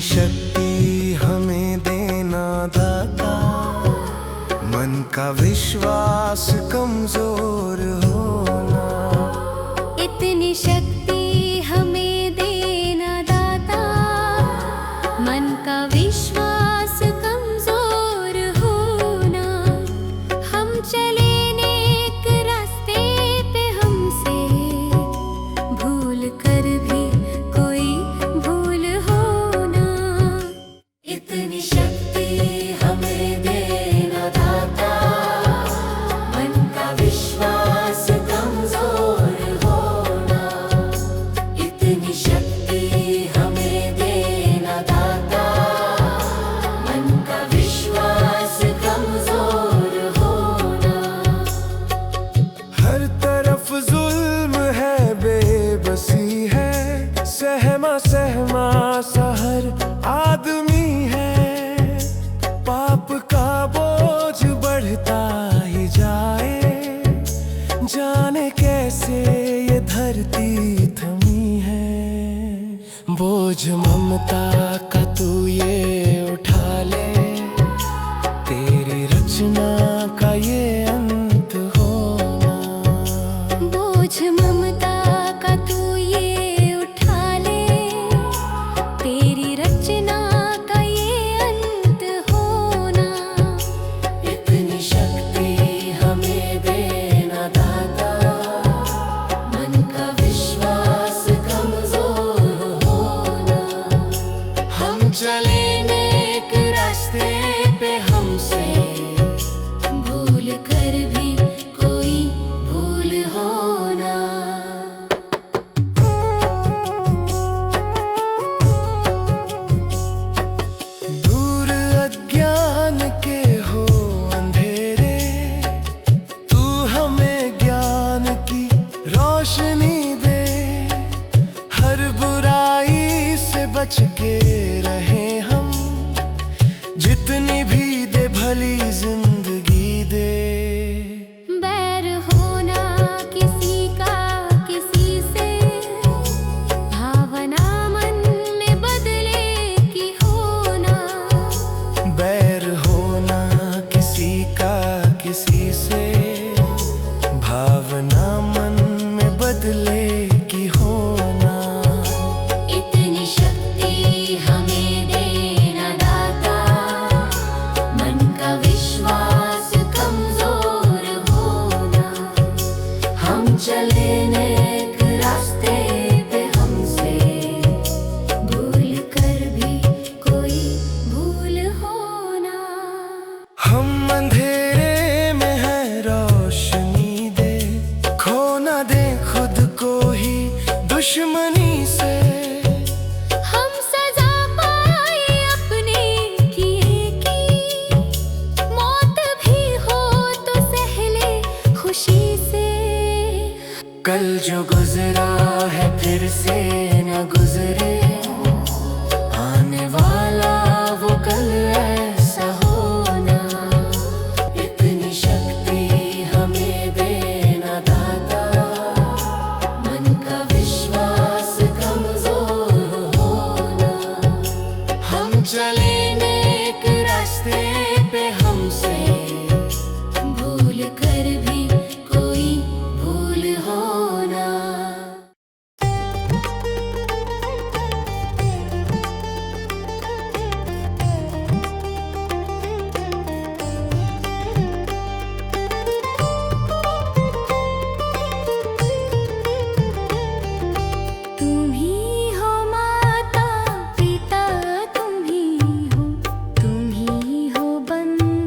शक्ति हमें देना दाता, मन का विश्वास कमजोर होना। इतनी शक्ति हमें देना दाता, मन का विश्वास कमजोर होना। हम चले नेक रास्ते पे, हमसे भूल कर भी कोई भूल होना। इतनी शक्ति हमें देना दाता, मन का विश्वास कमजोर होना। इतनी शक्ति हमें देना दाता, मन का विश्वास कमजोर होना। हर तरफ जुल्म है, बेबसी है, सहमा सहमा सा हर आदमी है। पाप का बोझ बढ़ता ही जाए, जाने कैसे ये धरती थमी है। बोझ ममता का तू ये उठा ले, तेरी रचना का ये अंत होना। बोझ ममता का तू ये उठा ले, तेरी रचना का ये अंत होना। इतनी शक्ति हमें देना दाता, मन का विश्वास कमजोर होना। हम चले नेक रास्ते पे, हमसे भूल कर भी कोई भूल होना। दूर अज्ञान के हो अंधेरे, तू हमें ज्ञान की रोशनी दे। हर बुराई से बच के रहे हम, जितनी भी दे भली जिंदगी दे। बैर होना किसी का किसी से, भावना मन में बदले की होना। बैर होना किसी का किसी से, भावना मन में बदले की होना। इतनी शक्ति हमें देना दाता, मन का विश्वास कमजोर होना। हम चले नेक रास्ते पे, हमसे भूल कर भी कोई भूल होना। हम अंधेरे में है, रोशनी दे। खो ना दे खुद को ही दुश्मनी से। हम सजा पाए अपने किए की, मौत भी हो तो सहले खुशी से। कल जो गुजरा है फिर से न गुजरे, आने वाला वो कल ऐसा होना। इतनी शक्ति हमें देना दाता, मन का विश्वास कमजोर होना। हम चले नेक रास्ते पे, हमसे भूल कर भी कोई भूल होना। तुम ही हो माता पिता, तुम ही हो बंधु।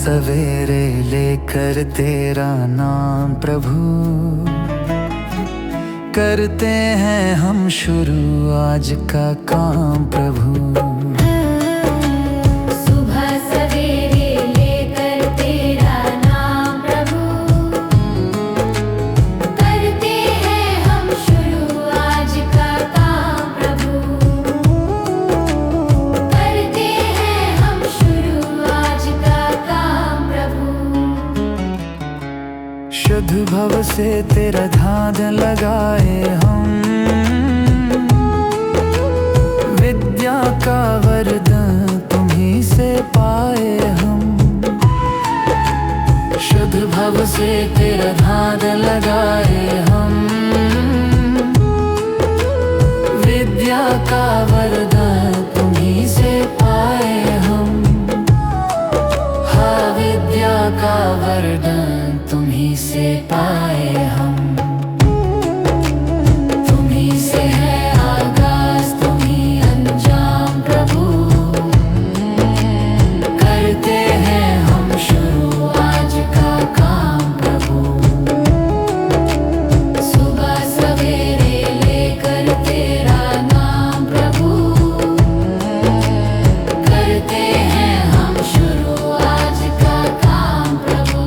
सवेरे लेकर तेरा नाम प्रभु, करते हैं हम शुरू आज का काम प्रभु। सुबह सवेरे लेकर तेरा नाम प्रभु, करते हैं हम शुरू आज का काम प्रभु, करते हैं हम शुरू आज का काम प्रभु। शुद्ध भव से तेरा ध्यान लगाए हम, विद्या का वरदान तुम्हीं से पाए हम। शुद्ध भव से तेरा ध्यान लगाए हम, विद्या का वरदान तुम्हीं से पाए हम। हाँ, विद्या का वरदान तुम्हीं से पाए हम। तुम्हीं से है आगाज, तुम्हीं अंजाम प्रभु, करते हैं हम शुरू आज का काम प्रभु। सुबह सवेरे लेकर तेरा नाम प्रभु, करते हैं हम शुरू आज का काम प्रभु।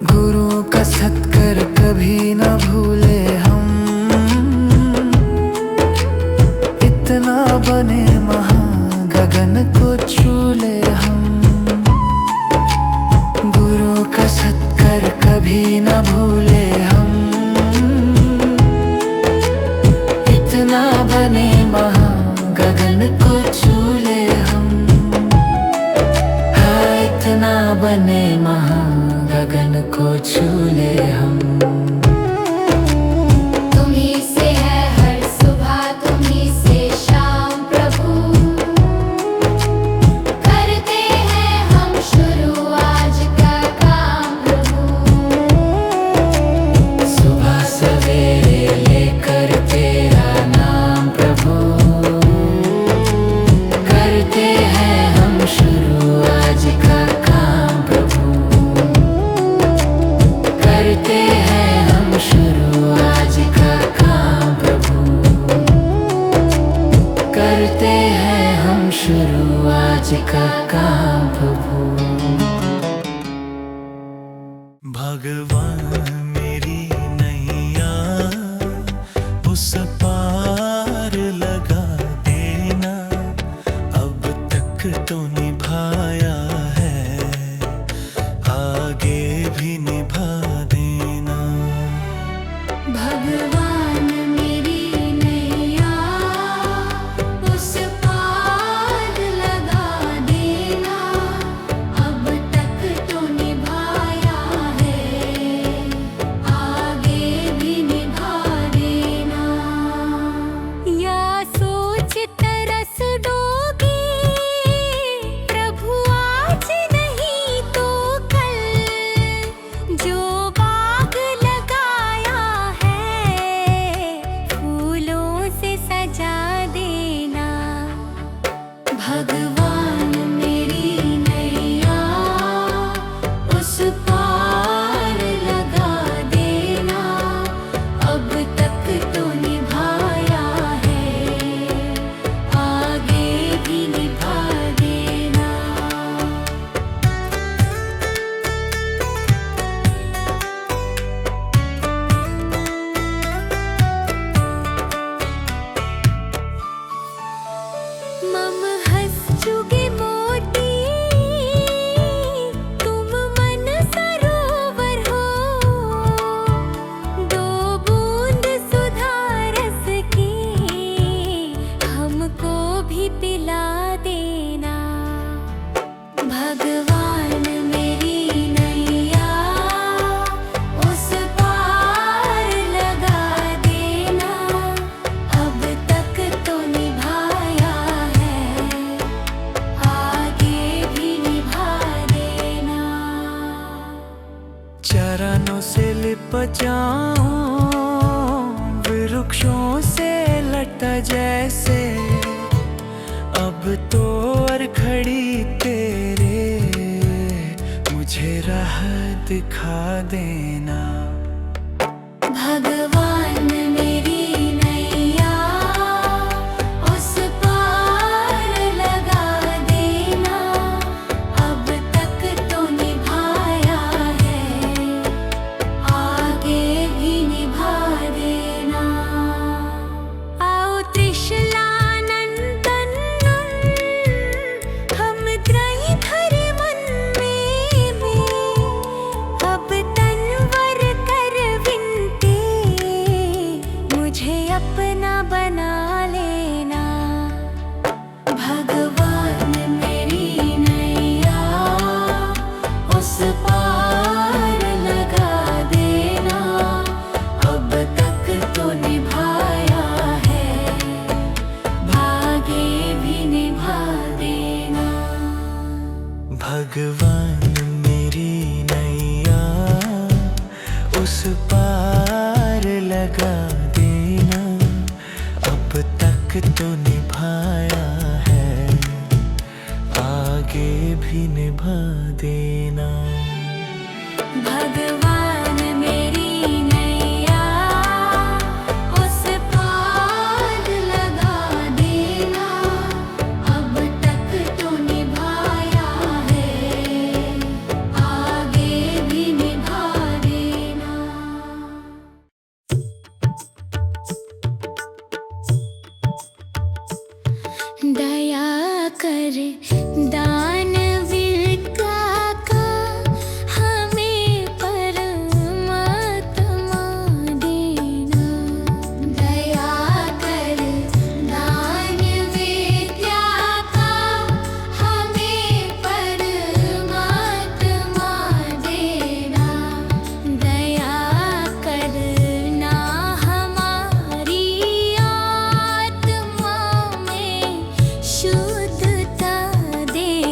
गुरु का सत्कर कभी न भूले हम, इतना बने महान गगन को छू ले हम। गुरु का सत्कर कभी न भूले हम, इतना बने महान गगन को छू ले हम। हाँ, इतना बने महान गगन को छू ले हम। तुम्हीं से है हर सुबह, तुम्हीं से शाम प्रभु, करते हैं हम शुरू आज का काम प्रभु। सुबह सवेरे लेकर तेरा नाम प्रभु, करते हैं हम शुरू आज का काम प्रभु। करते हैं हम शुरू आज का काम प्रभु, करते हैं हम शुरू आज का काम प्रभु। भगवान मेरी नैया उस पार लगा देना, अब तक तो निभाया है, आगे भी निभा देना। भगवान मेरी नैया उस पार लगा देना, अब तक तो निभाया है, आगे भी निभा देना। जाऊं वृक्षों से लटा जैसे, अब तो और खड़ी तेरे मुझे राह दिखा देना। भगवान मेरी नैया उस पार लगा देना, अब तक तो निभाया है, आगे भी निभा देना। आओ त्रिशूलानंदन हम त्रयधर मन में, अब तनवर कर विनती मुझे अपना बना लेना। भगवान मेरी नैया उस पार लगा देना, अब तक तो निभाया है, भागे भी निभा देना। भगवान मेरी नैया उस पार लगा देना, अब तक तो निभाया है, आगे भी निभा देना। भगवान मेरी नैया उस पार लगा देना, अब तक तो निभाया है, आगे भी निभा देना। दया कर दानवीर का हमें परमात्मा देना। दया कर दानवीर का हमें परमात्मा देना। दया करना हमारी आत्मा में शुद्धता देना।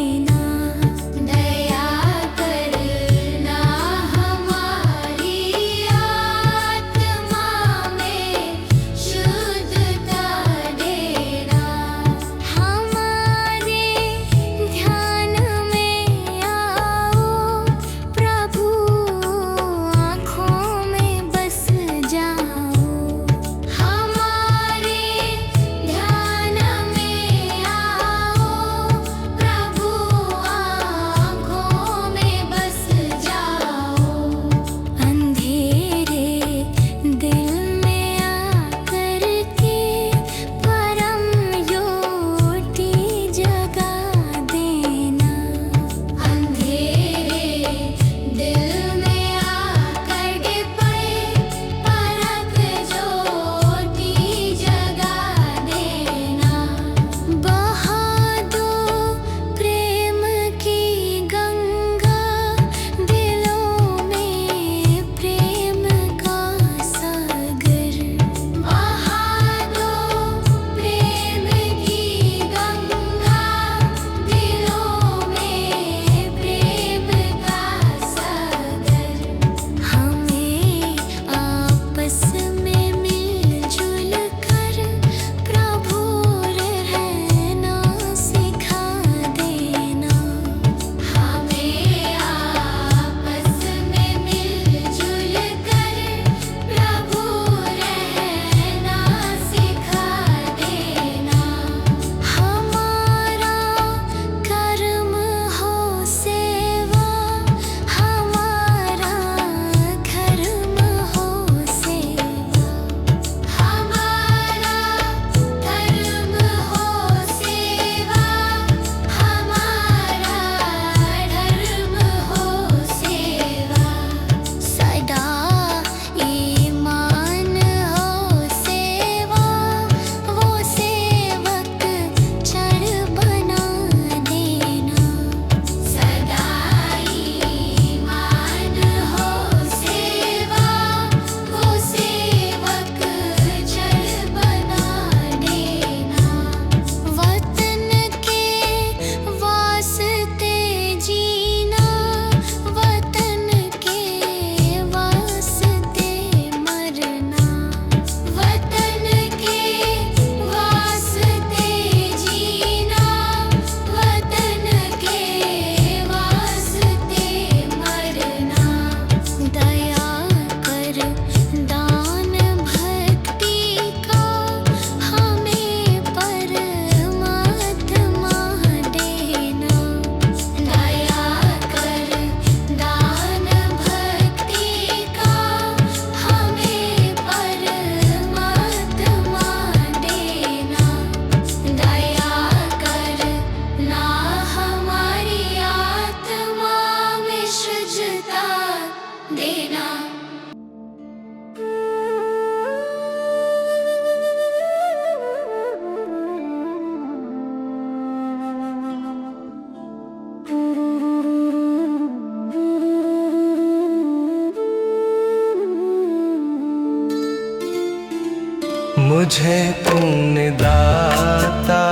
मुझे तूने दाता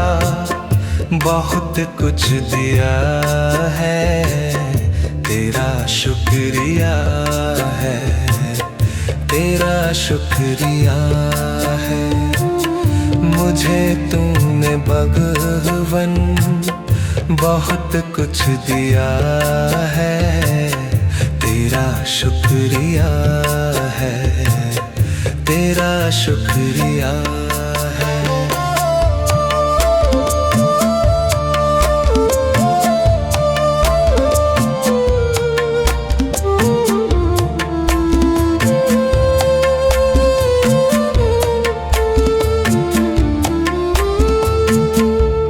बहुत कुछ दिया है, तेरा शुक्रिया है, तेरा शुक्रिया है। मुझे तूने भगवन बहुत कुछ दिया है, तेरा शुक्रिया है, तेरा शुक्रिया है।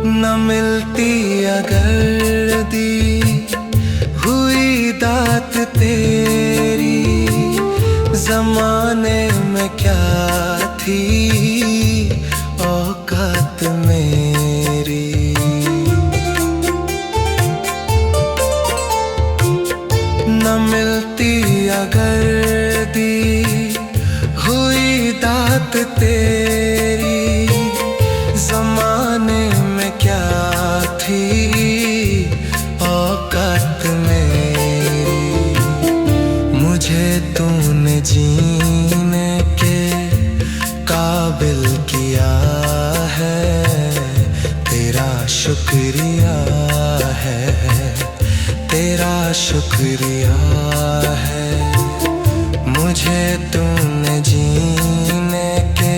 न मिलती अगर दी हुई दात तेरी, जमाने में क्या थी औकात मेरी। न मिलती अगर दी हुई दात तेरी, जमाने में क्या थी औकात मेरी। मुझे तूने जीने के काबिल किया है, तेरा शुक्रिया है, तेरा शुक्रिया है। मुझे तूने जीने के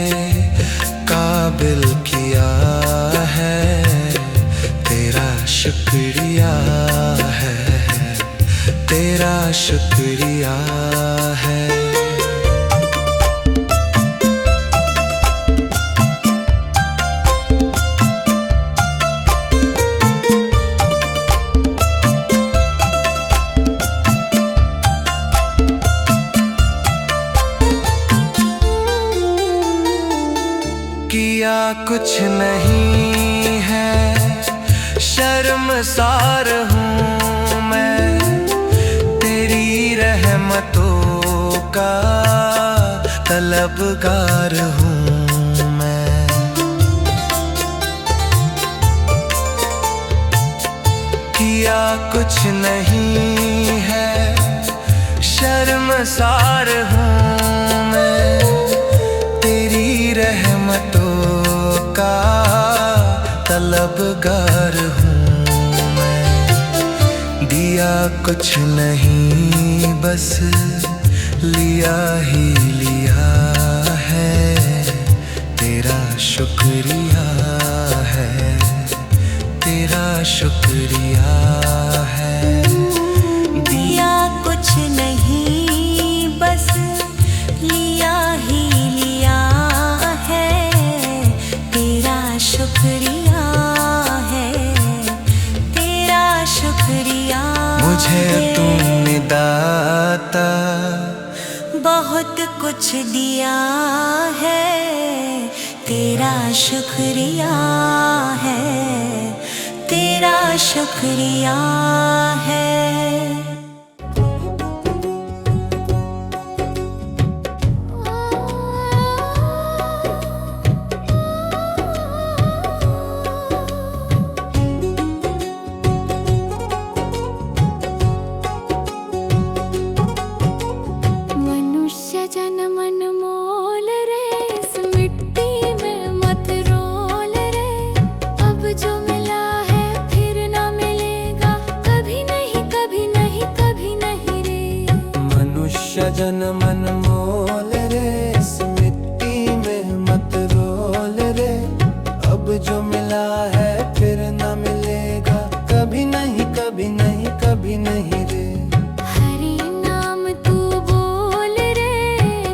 काबिल किया है, तेरा शुक्रिया है, तेरा शुक्रिया है। किया कुछ नहीं है, शर्मसार हूँ मैं, तेरी रहमतों का तलबगार हूँ मैं। किया कुछ नहीं है, शर्मसार हूँ मैं, तेरी रहमतों का तलबगार हूँ मैं। दिया कुछ नहीं बस लिया ही लिया है, तेरा शुक्रिया है, तेरा शुक्रिया है। दिया कुछ नहीं बस लिया ही लिया है, तेरा शुक्रिया है, तेरा शुक्रिया। मुझे तूने दाता बहुत कुछ दिया है, तेरा शुक्रिया है, तेरा शुक्रिया है। मनुष्य जन्म अनमोल रे, इस मिट्टी में मत रोल रे। अब जो मिला है फिर ना मिलेगा, कभी नहीं कभी नहीं कभी नहीं रे। मनुष्य जन्म अनमोल रे, इस मिट्टी में मत रोल रे। अब जो मिला है फिर न मिलेगा, कभी नहीं कभी नहीं कभी नहीं रे। हरि नाम तू बोल रे,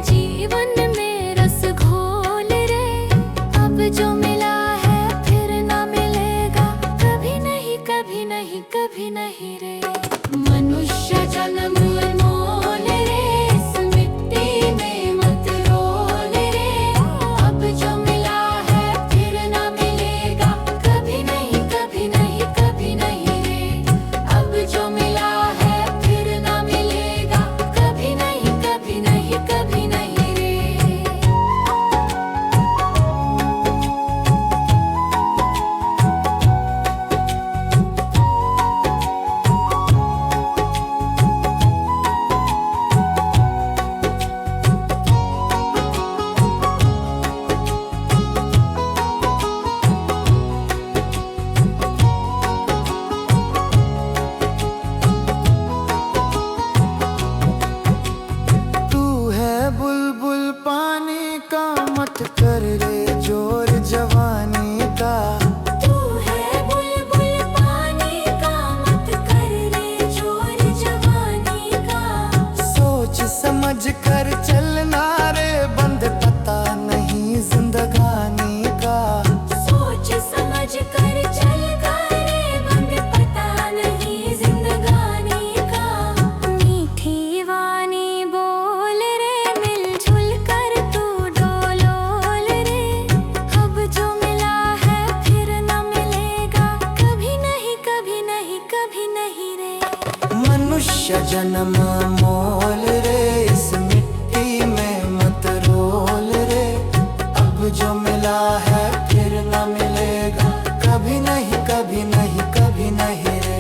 जीवन में रस घोल रे। अब जो मिला है फिर ना मिलेगा, कभी नहीं कभी नहीं कभी नहीं रे। मनुष्य जन्म अनमोल रे, इस मिट्टी में मत रोल रे। अब जो मिला है फिर ना मिलेगा, कभी नहीं कभी नहीं कभी नहीं रे। अब जो मिला है फिर ना मिलेगा, कभी नहीं कभी नहीं कभी नहीं रे। जन्म मोल रे, इस मिट्टी में मत रोल रे। अब जो मिला है फिर न मिलेगा, कभी नहीं कभी नहीं कभी नहीं रे।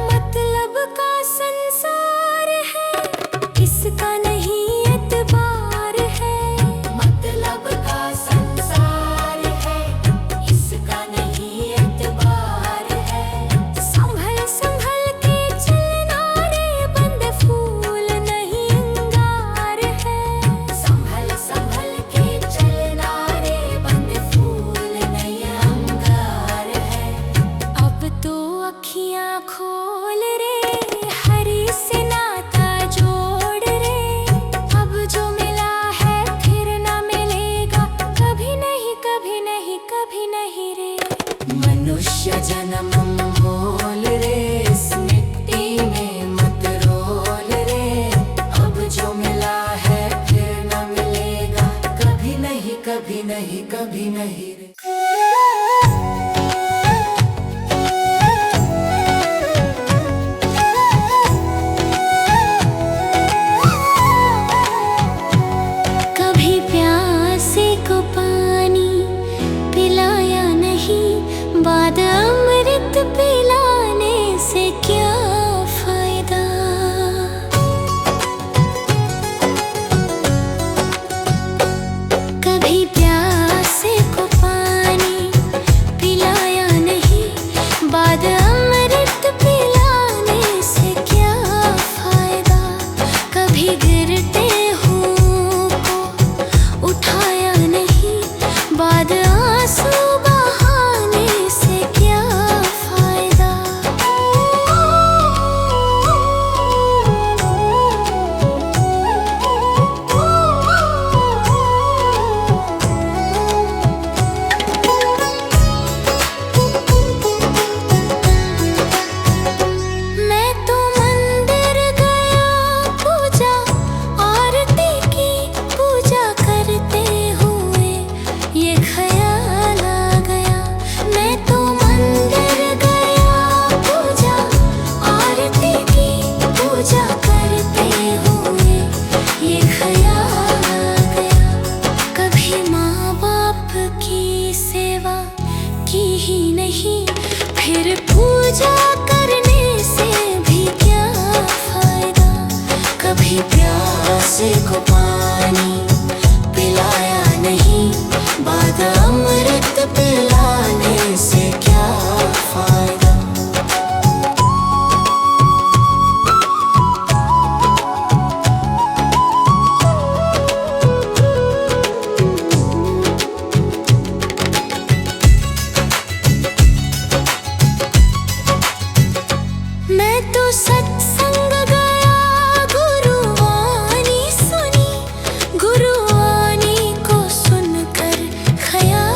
मतलब का संसार है, इसका नहीं एतबार है। मतलब का संसार है, इसका नहीं एतबार है। संभल संभल के चलना रे, बंद फूल नहीं अंगार है। संभल संभल के चलना रे, बंद फूल नहीं अंगार है। अब तो अखियां खोल रे, हरी से नाता जोड़ रे। अब जो मिला है फिर ना मिलेगा, कभी नहीं कभी नहीं कभी नहीं रे। मनुष्य जन्म मोल रे, इस मिट्टी में मत रोल रे। अब जो मिला है फिर न मिलेगा, कभी नहीं कभी नहीं कभी नहीं रे। कभी प्यासे को पानी पिलाया नहीं, बाद अमृत पिलाने से क्या फायदा। कभी प्यासे को पानी पिलाया नहीं, बाद अमृत पिलाने से क्या फायदा। कभी गिरते उठाया नहीं, बाद आंसू बहाने से क्या फायदा। मैं तो मंदिर गया, पूजा आरती की, पूजा करते हुए ये ख्याल आ गया। मैं तो मंदिर गया, पूजा आरती की, पूजा करते हुए ये ख्याल आ गया। कभी माँ बाप की सेवा की ही नहीं, फिर पूजा करने से भी क्या फायदा। कभी प्यासे को पानी पिलाया नहीं, बाद अमृत पिलाने से क्या फायदा। मैं तो सत्संग गया, गुरुवाणी सुनी, गुरुवाणी को सुनकर ख्याल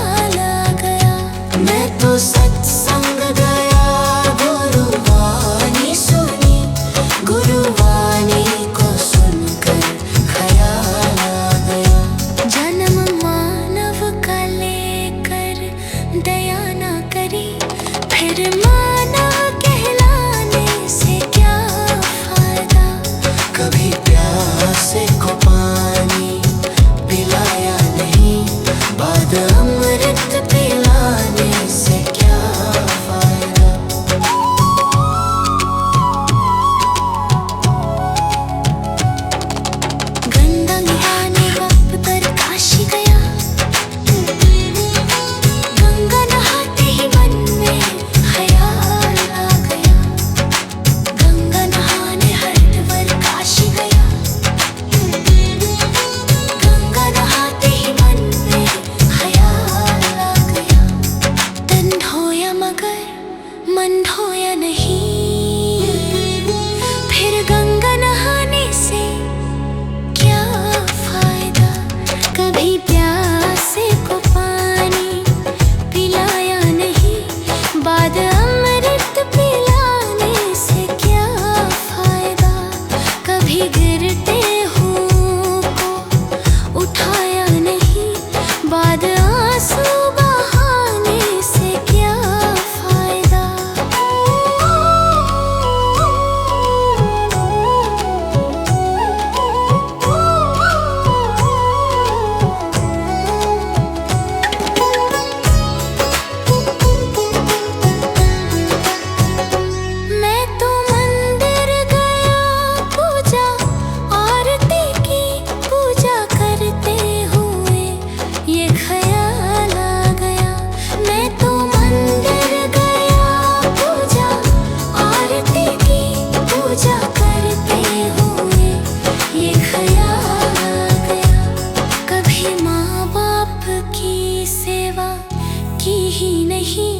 ही नहीं,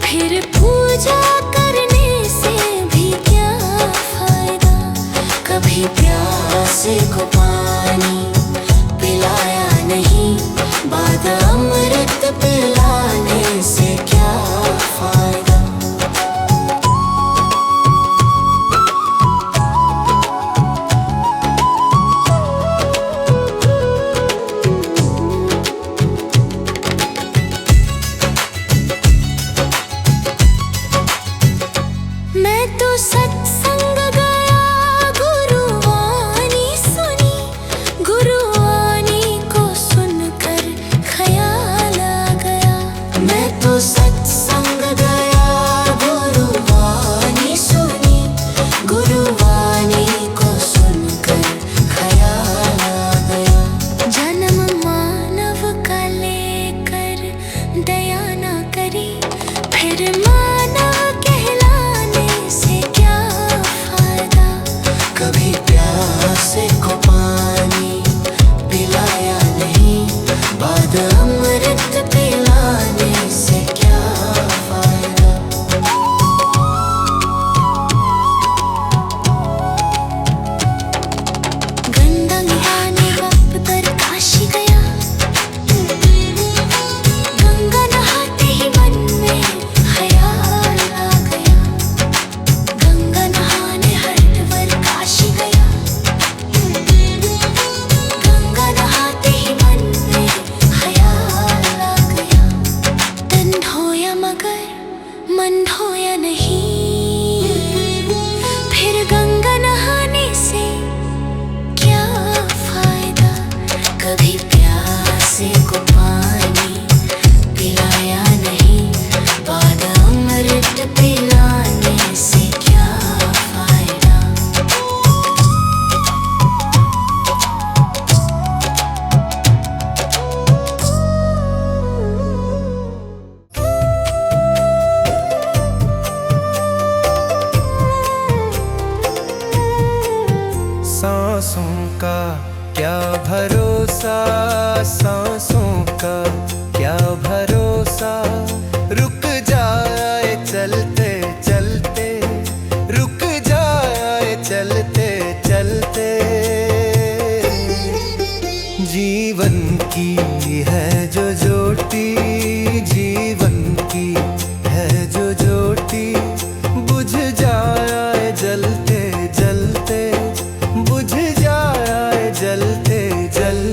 फिर पूजा करने से भी क्या फायदा। कभी प्यासे को पानी पिलाया नहीं, बाद अमृत पिलाने से क्या फायदा। मैं तो सत्संग गया, गुरुवाणी सुनी, गुरुवाणी को सुनकर ख्याल आ गया। मैं तो सत्संग गया, गुरुवाणी सुनी, गुरुवाणी को सुनकर ख्याल आ गया। जन्म मानव का लेकर दया न करी, फिर मानव कहलाने से क्या फायदा। कभी प्यासे को पानी पिलाया नहीं, बाद अमृत पिलाने से क्या फायदा। गंगा नहाने वक्त पर काशी गया, गंगा नहाते ही मन में ख्याल आ गया। गंगा नहाने हरिद्वार काशी गया, गंगा नहाते ही मन में ख्याल आ गया। तन धोया मगर मन धोया नहीं, फिर गंगा नहाने से क्या फायदा। कभी प्यासे को पानी पिलाया नहीं, बाद अमृत पिलाने से क्या फायदा। सांसों का क्या भरोसा, सांसों का क्या भरोसा। रुक जाए चलते चलते, रुक जाए चलते चलते। जीवन की है जो ज्योति, जीवन की है जो ज्योति, बुझ जाए जलते जलते, बुझ जाए जलते जलते।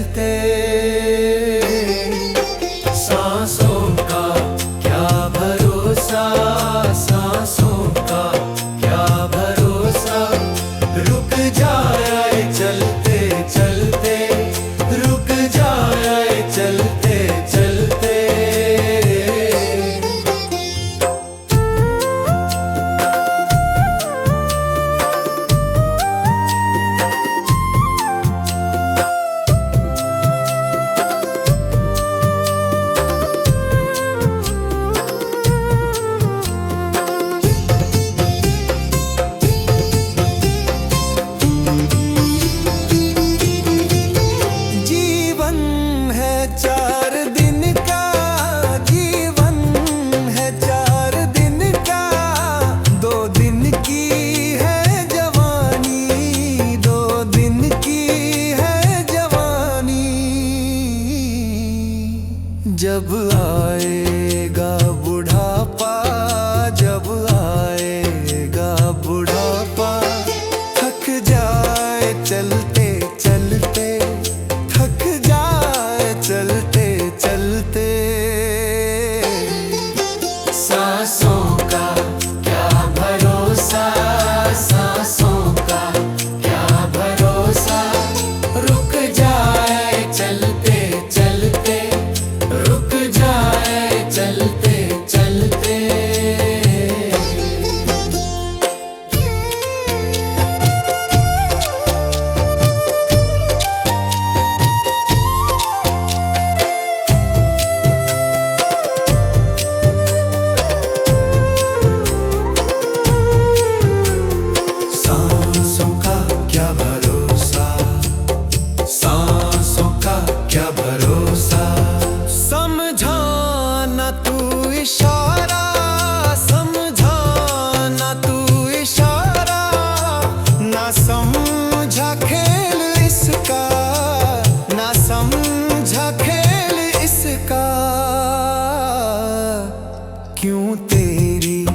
क्यों तेरी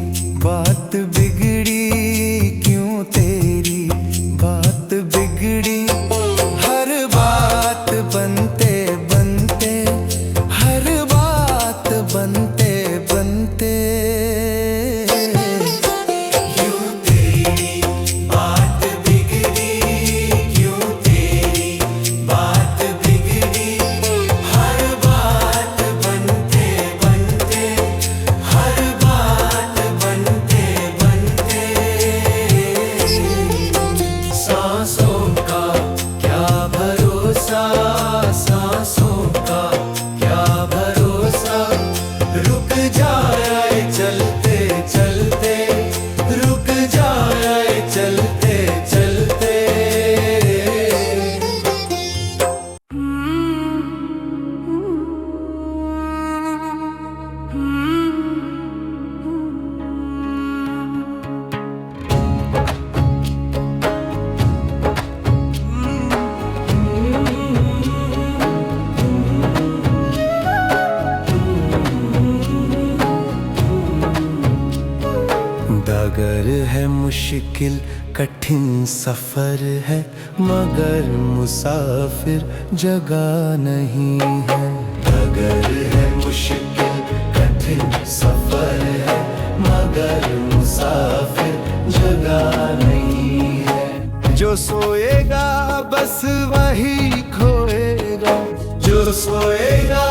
बात बिगड़ी, क्यों तेरी बात बिगड़ी। हर बात बनते बनते, हर बात बनते बनते, क्यों तेरी बात बिगड़ी, क्यों तेरी बात बिगड़ी। हर बात बनते बनते, हर बात बनते बनते। सांसों का क्या भरोसा, सांसों का क्या भरोसा। रुक जाए चलते चलते, रुक जाए चलते चलते। डगर है मुश्किल कठिन सफर है, मगर मुसाफिर जगह नहीं है। डगर है मुश्किल कठिन सफर है, मगर मुसाफिर जगह नहीं है। जो सोएगा बस वही खोएगा, जो सोएगा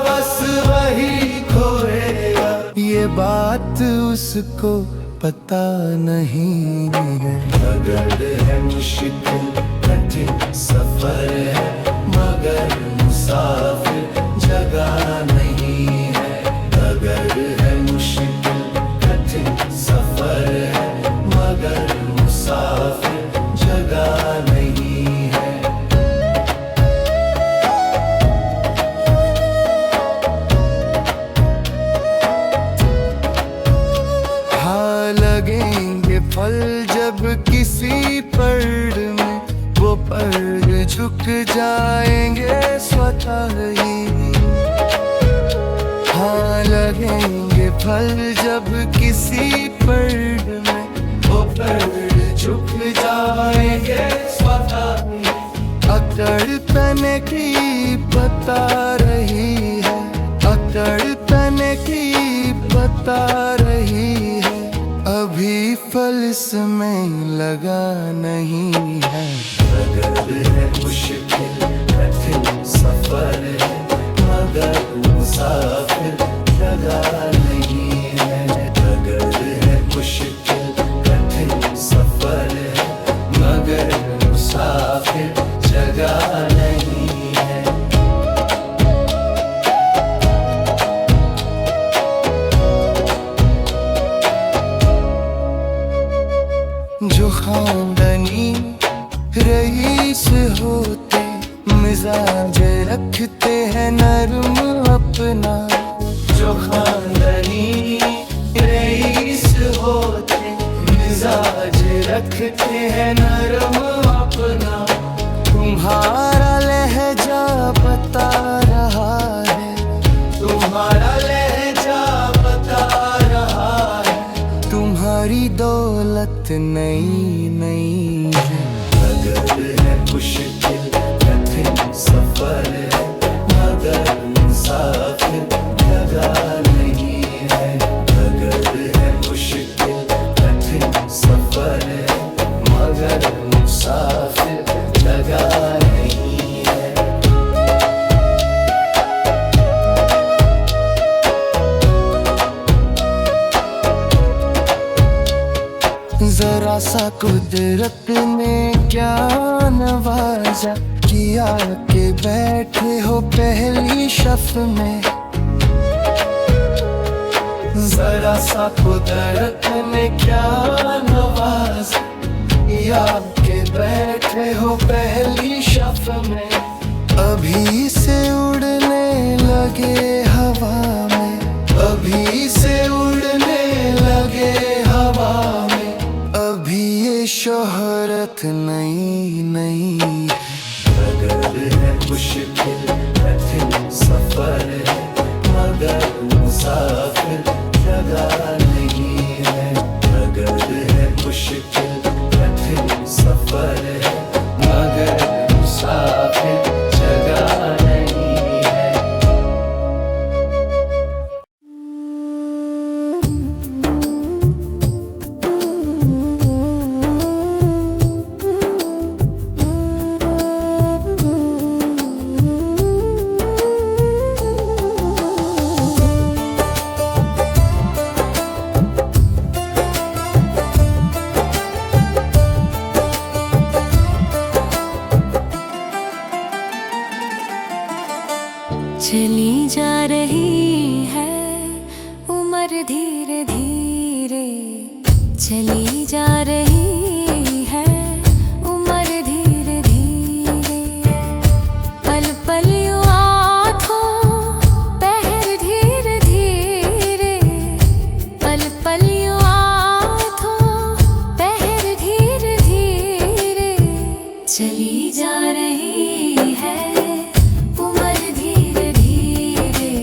बस वही खोएगा। ये बात उसको पता नहीं है। डगर है मुश्किल कठिन सफर है, मगर मुसाफिर जगह नहीं है। डगर है मुश्किल कठिन सफर है, मगर मुसाफिर जगह नहीं है। हाँ लगेंगे फल जब किसी पेड़ में, वो पेड़ झुक जाएंगे स्वतः ही। हाँ लगेंगे फल जब किसी पेड़ में, वो पेड़ झुक जाएंगे स्वतः ही। अकड़ तने की बता रही है, अकड़ तने की बता रही है। अभी फल इसमें लगा नहीं है। डगर है मुश्किल कठिन सफर है, मगर मुसाफिर जगह नहीं है। डगर है मुश्किल कठिन सफर है, मगर मुसाफिर जगह नहीं है। जो खानदानी रईस होते, मिजाज रखते हैं नरम अपना। जो खानदानी रईस होते, मिजाज रखते हैं नरम अपना। तुम्हारा लहजा बता रहा है, तुम्हारा लहजा बता रहा है। तुम्हारी दौलत नई नई है। डगर है मुश्किल कठिन सफर है, मगर मुसाफिर जगह नहीं है। डगर है मुश्किल कठिन सफर है, मगर मुसाफिर जगह नहीं है। जरा सा कुदरत ने क्या नवाजा, किया के बैठे हो पहली शफ में। जरा सा कुदरत ने क्या नवाजा, किया के बैठे हो पहली शफ में। अभी से उड़ने लगे हवा में, अभी से उड़ने लगे हवा में। अभी ये शोहरत नई नई है। डगर है मुश्किल कठिन सफर है, मगर मुसाफिर जगह उम्र धीरे धीरे चली जा रही है, उम्र धीरे धीरे पल पल यूं आँखों पहर धीरे धीरे पल पल यूं आँखों पहर धीरे धीरे चली जा रही है, उम्र धीरे धीरे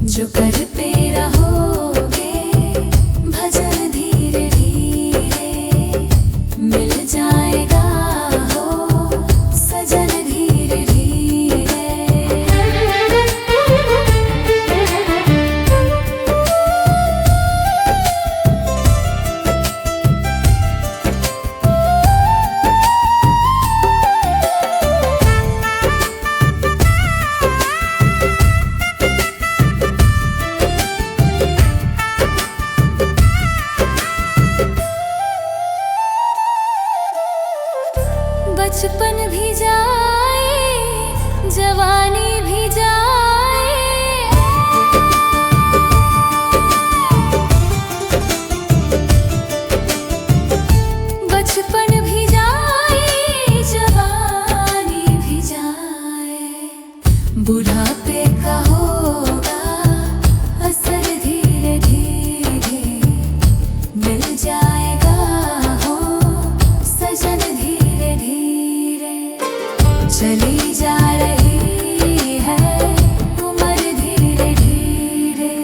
जो करते रहोगे भजन धीरे धीरे मिल जाएगा हो सजन धीरे धीरे। बचपन भी जाए जवानी भी जाए, बचपन भी जाए जवानी भी जाए, बुढ़ापे का होगा असर धीरे धीरे मिल जाएगा हो सजन धीरे धीरे चली जा रही है, उम्र धीरे धीरे।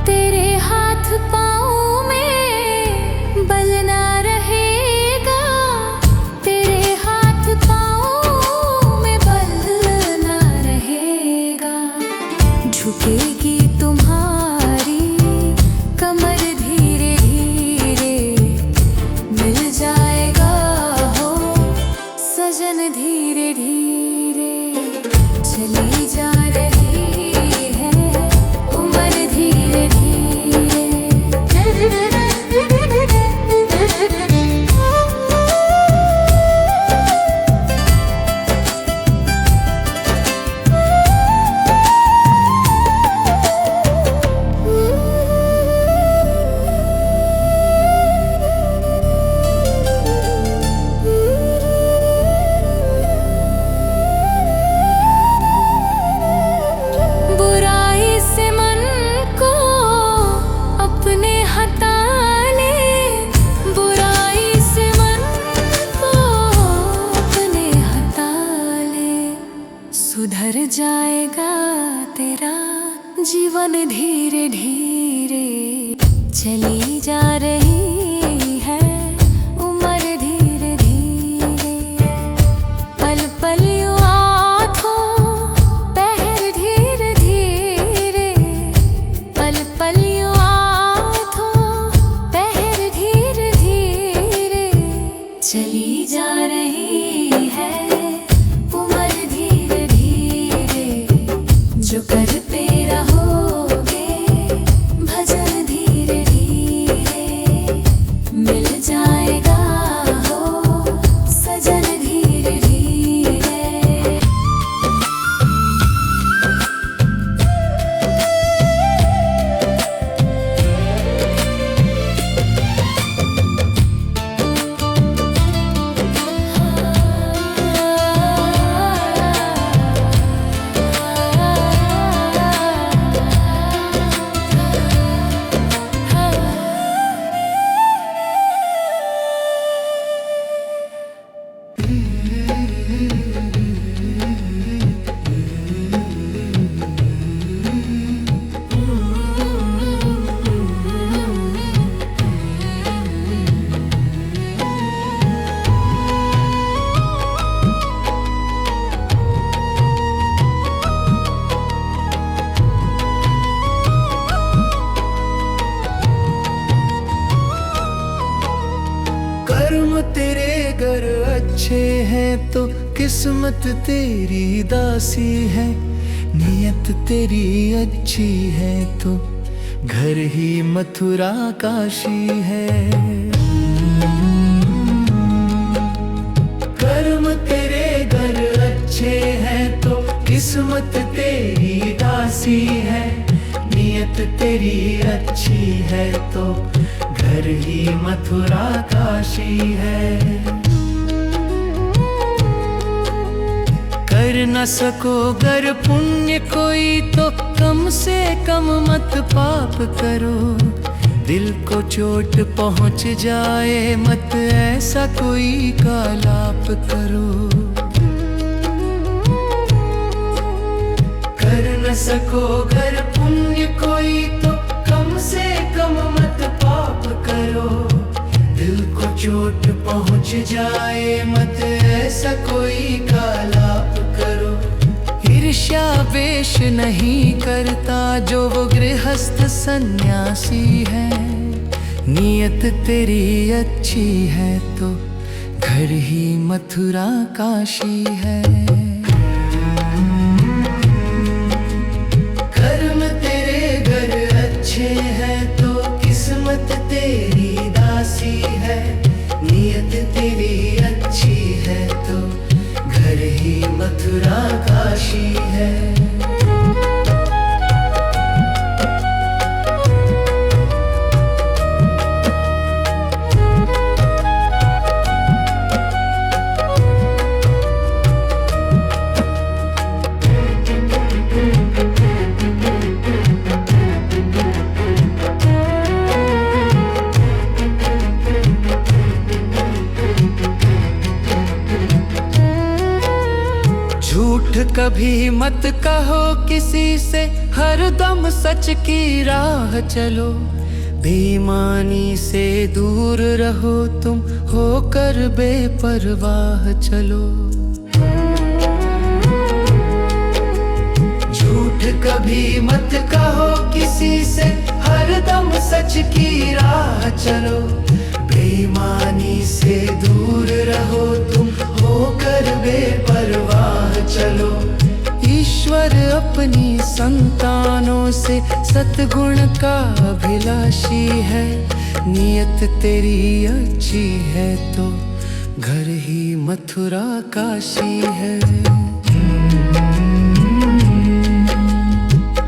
तेरे हाथ पाँव में बल ना रहेगा, तेरे हाथ पाँव में बल ना रहेगा, झुकेगी तुम्हारी कमर धीरे धीरे मिल जाएगा हो सजन धीरे धीरे चली जा रही है, उम्र धीरे धीरे। बुराई से मन को अपने हटा ले, बुराई से मन को अपने हटा ले, सुधर जाएगा तेरा जीवन धीरे धीरे चली जा रही है, उम्र धीरे धीरे पल पल यूं आँखों पहर धीरे धीरे पल पल यूं आँखों पहर धीरे धीरे चली जा रही है, उम्र धीरे धीरे जो करते रहोगे भजन धीरे धीरे कर्म तेरे गर अच्छे हैं तो किस्मत तेरी दासी है, नियत तेरी अच्छी है तो घर ही मथुरा काशी है। कर्म तेरे घर अच्छे हैं तो किस्मत तेरी दासी है, नियत तेरी अच्छी है तो घर ही मथुरा काशी है। कर न सको गर पुण्य कोई तो कम से कम मत पाप करो, दिल को चोट पहुंच जाए मत ऐसा कोई कालाप करो। कर न सको गर पुण्य कोई तो कम से कम मत पाप करो, दिल को चोट पहुंच जाए मत ऐसा कोई कालाप करो। ईर्ष्या वेश नहीं करता जो वो गृहस्थ सन्यासी है, नियत तेरी अच्छी है तो घर ही मथुरा काशी है। कर्म तेरे घर अच्छे हैं तो किस्मत तेरी दासी है, नियत तेरी अच्छी है तो घर ही मथुरा काशी है। झूठ कभी मत कहो किसी से, हरदम सच की राह चलो, बेईमानी से दूर रहो तुम होकर बेपरवाह चलो। झूठ कभी मत कहो किसी से, हरदम सच की राह चलो, बेईमानी से दूर रहो तुम होकर बेपरवाह चलो। ईश्वर अपनी संतानों से सतगुण का अभिलाषी है, नियत तेरी अच्छी है तो घर ही मथुरा काशी है।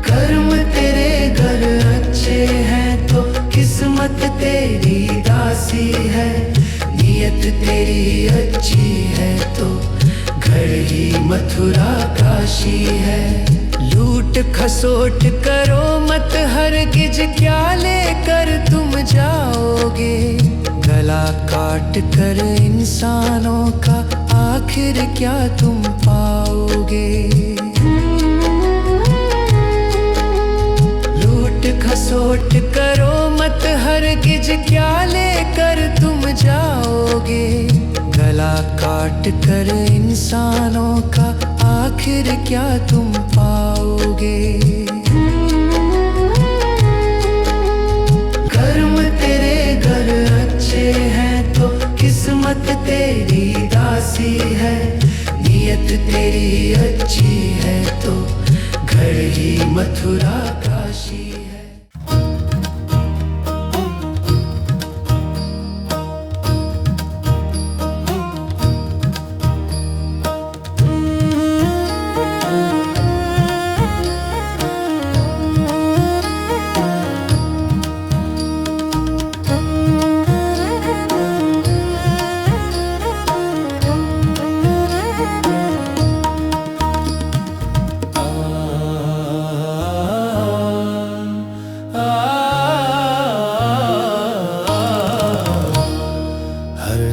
कर्म तेरे घर अच्छे हैं तो किस्मत तेरी दासी है, नियत तेरी अच्छी है तो घर ही मथुरा काशी है। लूट खसोट करो मत हरगिज, क्या लेकर तुम जाओगे, गला काट कर इंसानों का आखिर क्या तुम पाओगे। लूट खसोट करो मत हरगिज, क्या लेकर तुम जाओगे, गला काट कर इंसानों का आखिर क्या तुम पाओगे। कर्म तेरे घर अच्छे हैं तो किस्मत तेरी दासी है, नियत तेरी अच्छी है तो घर ही मथुरा काशी है।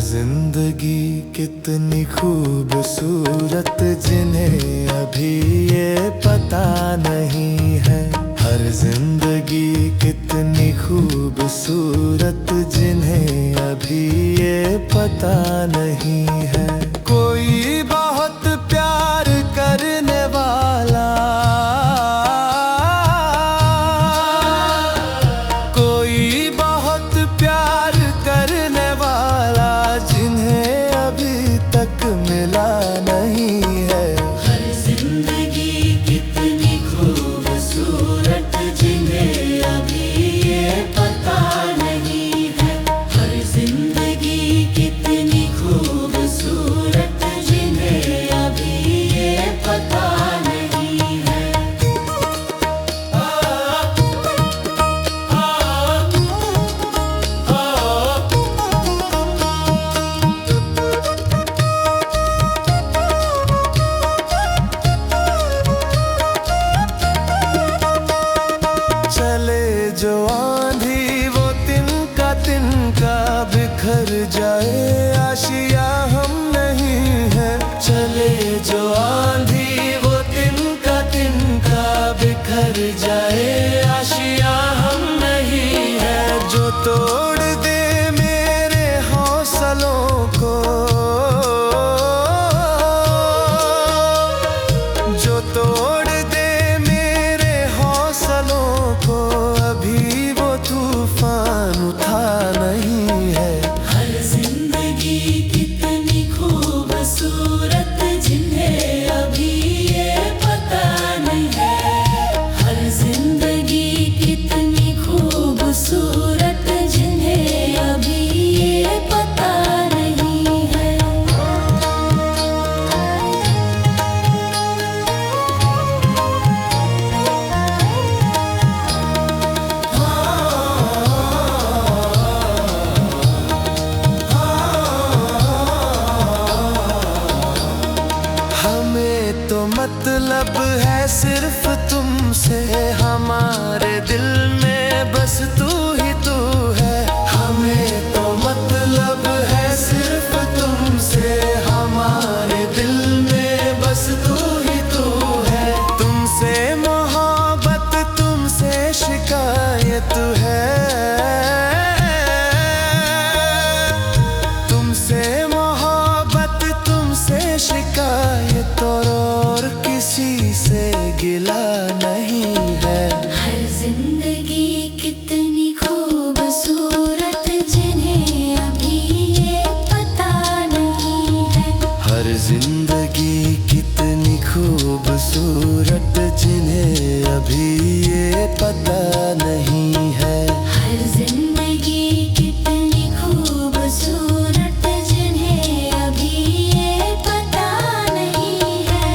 जिंदगी कितनी खूबसूरत जिन्हें अभी ये पता नहीं है, हर जिंदगी कितनी खूबसूरत जिन्हें अभी ये पता नहीं है। कोई बहुत प्यार करने वाला, कोई बहुत प्यार करने वाला जाए आशिया हम नहीं है। चले जो आंधी वो तिनका बिखर जाए आशिया हम नहीं है। जो तोड़ दे मेरे हौसलों को, जो तोड़ दे मेरे हौसलों को, अभी वो तूफान उठा नहीं है। हर जिंदगी कितनी खूबसूरत जिन्हें अभी ये पता नहीं है। हर जिंदगी कितनी खूबसूरत जिन्हें अभी ये पता नहीं है। हमें तो मतलब है सिर्फ तुमसे, हमारे दिल में बस तू ही तू है। हमें तो मतलब है सिर्फ तुमसे, हमारे दिल में बस तू ही तू है। तुमसे मोहब्बत तुमसे शिकायत है, तुमसे मोहब्बत तुमसे शिकायत, और किसी से गिला नहीं है। हर जिंदगी कितनी खूबसूरत जिन्हें अभी ये पता नहीं है। हर जिंदगी कितनी खूबसूरत जिन्हें अभी ये पता नहीं है। हर जिंदगी कितनी खूबसूरत जिन्हें अभी ये पता नहीं है।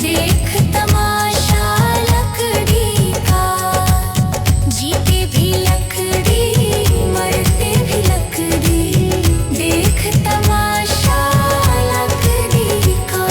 देख तमाशा लकड़ी का, जीते भी लकड़ी मरते भी लकड़ी, देख तमाशा लकड़ी का।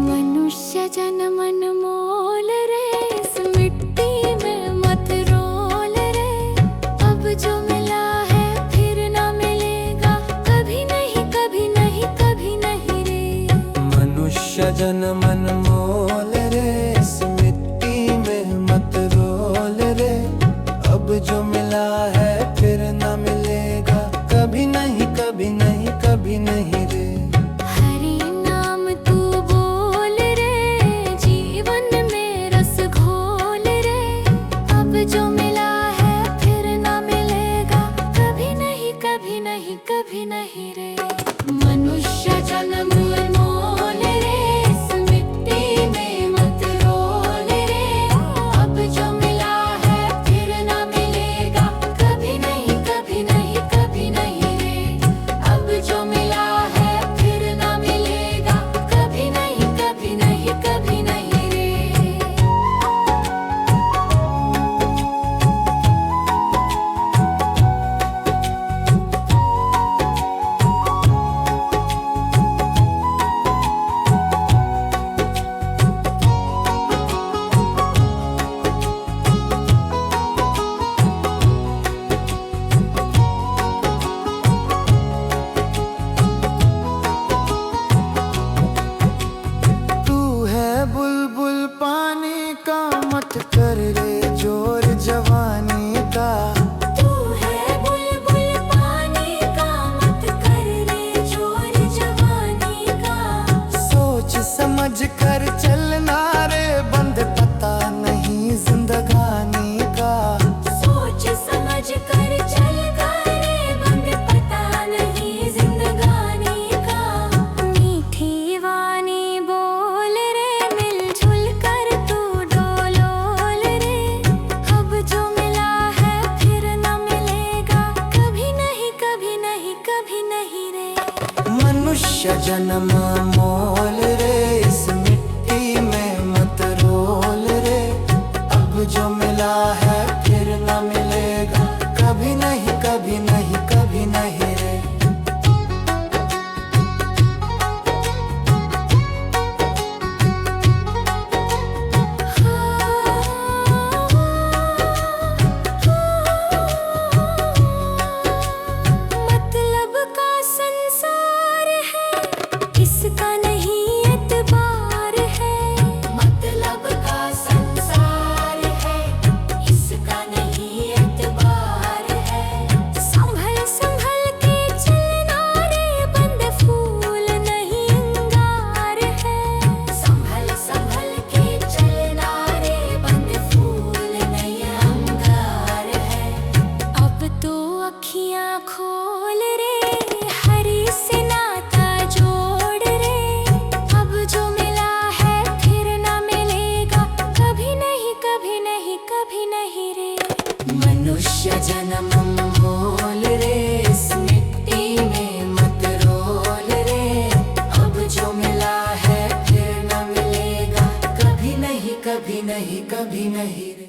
मनुष्य जन्म अनमोल रे, इस मिट्टी में मत रोल रे, अब जो मिला है फिर ना मिलेगा, कभी नहीं कभी नहीं कभी नहीं रे। मनुष्य जन्म अनमोल रे, इस मिट्टी में मत रोल रे, अब जो मिला है फिर ना मिलेगा, कभी नहीं कभी नहीं कभी नहीं रे। हरि नाम तू बोल रे, जीवन में रस घोल रे, अब जो मिला है फिर ना मिलेगा, कभी नहीं कभी नहीं कभी नहीं रे। मनुष्य जन्म अनमोल रे, इस मिट्टी में मत रोल रे, अब जो मिला है फिर ना मिलेगा, कभी नहीं कभी नहीं कभी नहीं रे। अब जो मिला है फिर ना मिलेगा, कभी नहीं कभी नहीं कभी नहीं रे। तू है बुलबुल पानी का, मत कर रे जोर जवानी का। तू है बुलबुल पानी का, मत कर रे जोर जवानी का। सोच समझ कर चलना रे, बंद पता नहीं जिंदगानी का। सोच समझ कर चल करे, बंद पता नहीं जिंदगानी का। मीठी वाणी बोल रे, मिलजुल कर तू डोलोल रे, अब जो मिला है फिर ना मिलेगा, कभी नहीं कभी नहीं कभी नहीं रे। मनुष्य जन्म मोल रे, इस मिट्टी में मत रोल रे, अब जो मिला है फिर ना मिलेगा, कभी नहीं कभी नहीं कभी नहीं रे। मतलब का संसार है, इसका नहीं एतबार है। मतलब का संसार है, इसका नहीं एतबार है। संभल संभल के चलना रे, बंद फूल नहीं अंगार है। संभल संभल के चलना रे, बंद फूल नहीं अंगार है। अब तो अखियां खोल रे, हरि से नाता जोड़ रे, अब जो मिला है फिर ना मिलेगा, कभी नहीं कभी नहीं कभी नहीं रे। मनुष्य जन्म अनमोल रे, इस मिट्टी में मत रोल रे, अब जो मिला है फिर न मिलेगा, कभी नहीं कभी नहीं कभी नहीं रे।